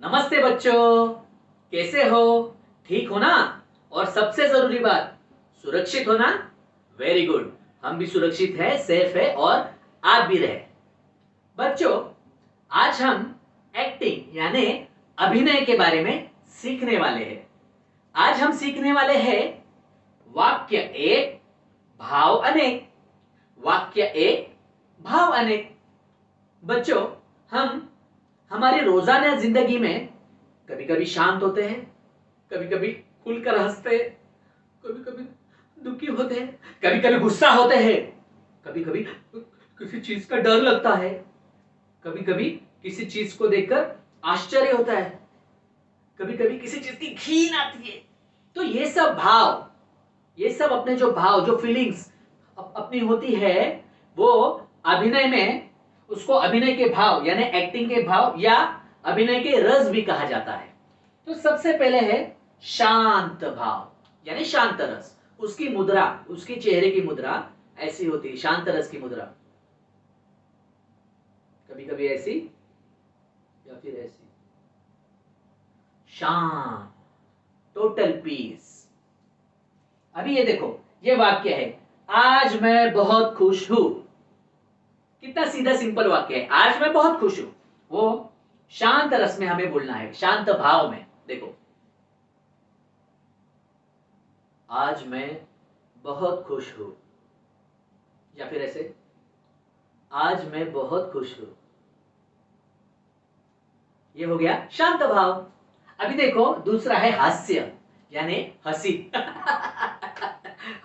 नमस्ते बच्चों, कैसे हो? ठीक हो ना? और सबसे जरूरी बात, सुरक्षित हो ना? Very good. हम भी सुरक्षित है, सेफ है और आप भी रहे। बच्चों, आज हम एक्टिंग यानी अभिनय के बारे में सीखने वाले हैं। आज हम सीखने वाले हैं वाक्य एक, भाव अनेक। वाक्य एक, भाव अनेक। बच्चों, हम हमारी रोजाना जिंदगी में कभी कभी शांत होते हैं, कभी कभी खुलकर हंसते हैं, कभी कभी दुखी होते हैं, कभी कभी गुस्सा होते हैं, कभी कभी किसी चीज का डर लगता है, कभी कभी किसी चीज को देखकर आश्चर्य होता है, कभी कभी किसी चीज की घिन आती है। तो ये सब भाव, ये सब अपने जो भाव, जो फीलिंग्स अपनी होती है, वो अभिनय में उसको अभिनय के भाव यानी एक्टिंग के भाव या अभिनय के रस भी कहा जाता है। तो सबसे पहले है शांत भाव यानी शांत रस। उसकी मुद्रा, उसके चेहरे की मुद्रा ऐसी होती है, शांत रस की मुद्रा। कभी कभी ऐसी या फिर ऐसी। शांत, टोटल पीस। अभी ये देखो, ये वाक्य है, आज मैं बहुत खुश हूं। कितना सीधा सिंपल वाक्य है, आज मैं बहुत खुश हूं। वो शांत रस में हमें बोलना है, शांत भाव में। देखो, आज मैं बहुत खुश हूं, या फिर ऐसे, आज मैं बहुत खुश हूं। ये हो गया शांत भाव। अभी देखो, दूसरा है हास्य यानी हंसी।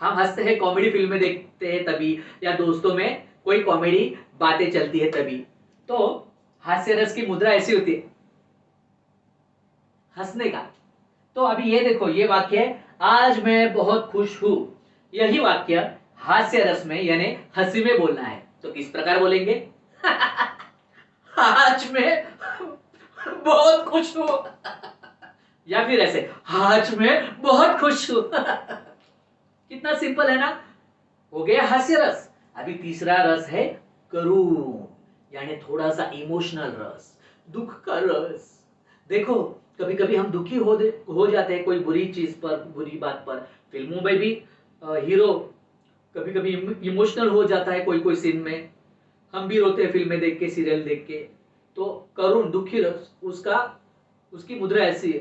हम हंसते हैं, कॉमेडी फिल्में देखते हैं तभी, या दोस्तों में कोई कॉमेडी बातें चलती है तभी। तो हास्य रस की मुद्रा ऐसी होती है, हंसने का। तो अभी ये देखो, ये वाक्य है, आज मैं बहुत खुश हूं। यही वाक्य हास्य रस में यानी हंसी में बोलना है। तो किस प्रकार बोलेंगे? आज मैं बहुत खुश हूं, या फिर ऐसे, आज मैं बहुत खुश हूं। कितना सिंपल है ना? हो गया हास्य रस। अभी तीसरा रस है करुण यानी थोड़ा सा इमोशनल रस, दुख का रस। देखो, कभी कभी हम दुखी हो जाते हैं कोई बुरी चीज पर, बुरी बात पर। फिल्मों में भी हीरो कभी कभी इमोशनल हो जाता है कोई कोई सीन में। हम भी रोते हैं फिल्में देख के, सीरियल देख के। तो करुण, दुखी रस, उसका उसकी मुद्रा ऐसी है।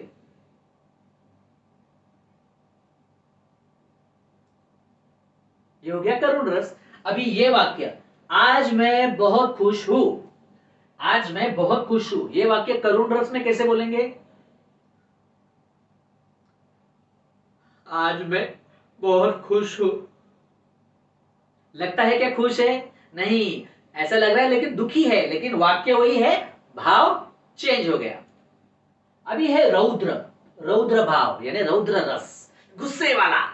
ये हो गया करुण रस। अभी ये वाक्य, आज मैं बहुत खुश हूं। आज मैं बहुत खुश हूं, ये वाक्य करुण रस में कैसे बोलेंगे? आज मैं बहुत खुश हूं। लगता है क्या खुश है? नहीं, ऐसा लग रहा है लेकिन दुखी है, लेकिन वाक्य वही है, भाव चेंज हो गया। अभी है रौद्र। रौद्र भाव यानी रौद्र रस, गुस्से वाला।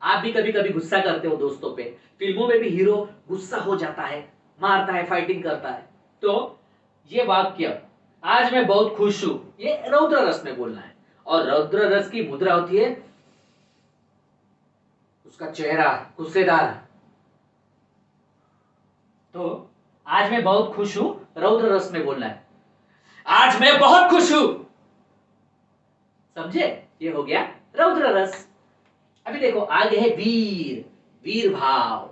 आप भी कभी कभी गुस्सा करते हो दोस्तों पे। फिल्मों में भी हीरो गुस्सा हो जाता है, मारता है, फाइटिंग करता है। तो ये वाक्य, आज मैं बहुत खुश हूं, ये रौद्र रस में बोलना है। और रौद्र रस की मुद्रा होती है, उसका चेहरा गुस्सेदार। तो आज मैं बहुत खुश हूं, रौद्र रस में बोलना है, आज मैं बहुत खुश हूं। समझे? ये हो गया रौद्र रस। अभी देखो, आगे है वीर। वीर भाव,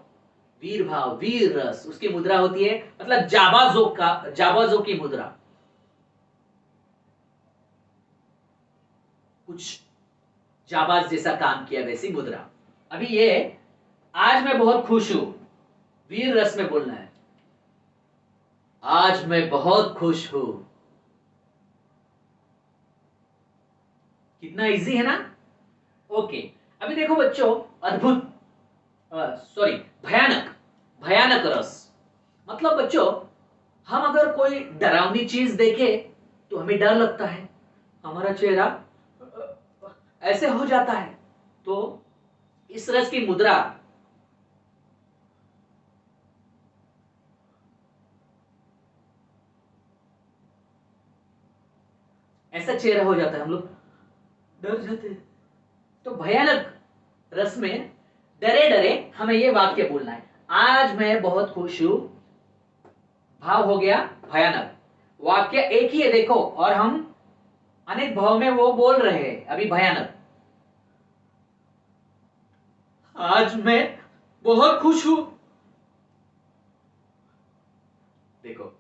वीर भाव, वीर रस। उसकी मुद्रा होती है, मतलब जाबाजों का, जाबाजों की मुद्रा। कुछ जाबाज जैसा काम किया, वैसी मुद्रा। अभी ये, आज मैं बहुत खुश हूं, वीर रस में बोलना है, आज मैं बहुत खुश हूं। कितना इजी है ना? ओके। अभी देखो बच्चों, अद्भुत, सॉरी, भयानक। भयानक रस मतलब बच्चों, हम अगर कोई डरावनी चीज देखे तो हमें डर लगता है, हमारा चेहरा ऐसे हो जाता है। तो इस रस की मुद्रा, ऐसा चेहरा हो जाता है, हम लोग डर जाते हैं। तो भयानक रस में डरे डरे हमें यह वाक्य बोलना है, आज मैं बहुत खुश हूं। भाव हो गया भयानक। वाक्य एक ही है देखो, और हम अनेक भाव में वो बोल रहे हैं अभी भयानक। आज मैं बहुत खुश हूं। देखो,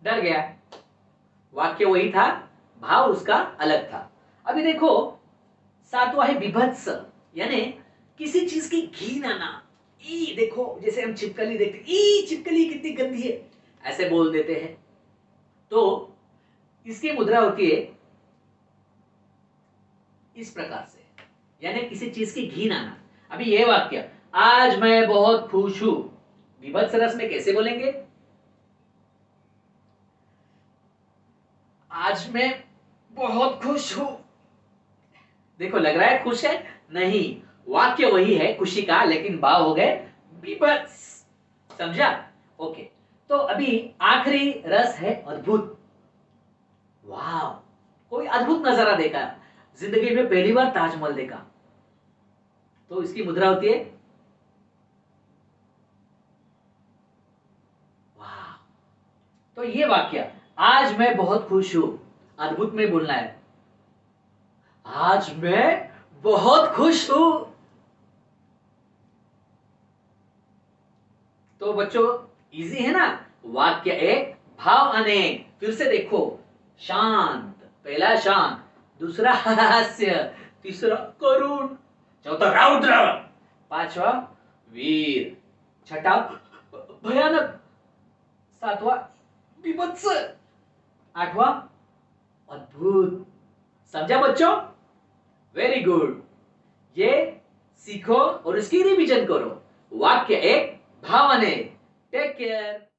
डर गया। वाक्य वही था, भाव उसका अलग था। अभी देखो, सातवां है बीभत्स, यानी किसी चीज की घिन आना। ई देखो, जैसे हम छिपकली देखते, ई छिपकली कितनी गंदी है, ऐसे बोल देते हैं। तो इसकी मुद्रा होती है इस प्रकार से, यानी किसी चीज की घिन आना। अभी ये वाक्य, आज मैं बहुत खुश हूं, विभत्स रस में कैसे बोलेंगे? आज मैं बहुत खुश हूं। देखो, लग रहा है खुश है? नहीं, वाक्य वही है खुशी का, लेकिन भाव हो गए बीभत्स। समझा? ओके। तो अभी आखिरी रस है अद्भुत। वाह, कोई अद्भुत नजारा देखा, जिंदगी में पहली बार ताजमहल देखा, तो इसकी मुद्रा होती है वाह। तो ये वाक्य, आज मैं बहुत खुश हूं, अद्भुत में बोलना है, आज मैं बहुत खुश हूं। तो बच्चों, इजी है ना? वाक्य एक, भाव अनेक। फिर से देखो, शांत, पहला शांत, दूसरा हास्य, तीसरा करुण, चौथा रौद्र, पांचवा वीर, छठा भयानक, सातवां बीभत्स, आठवां अद्भुत। समझा बच्चों? Very good. ये सीखो और इसकी रिवीजन करो। वाक्य एक, भाव अनेक। Take care.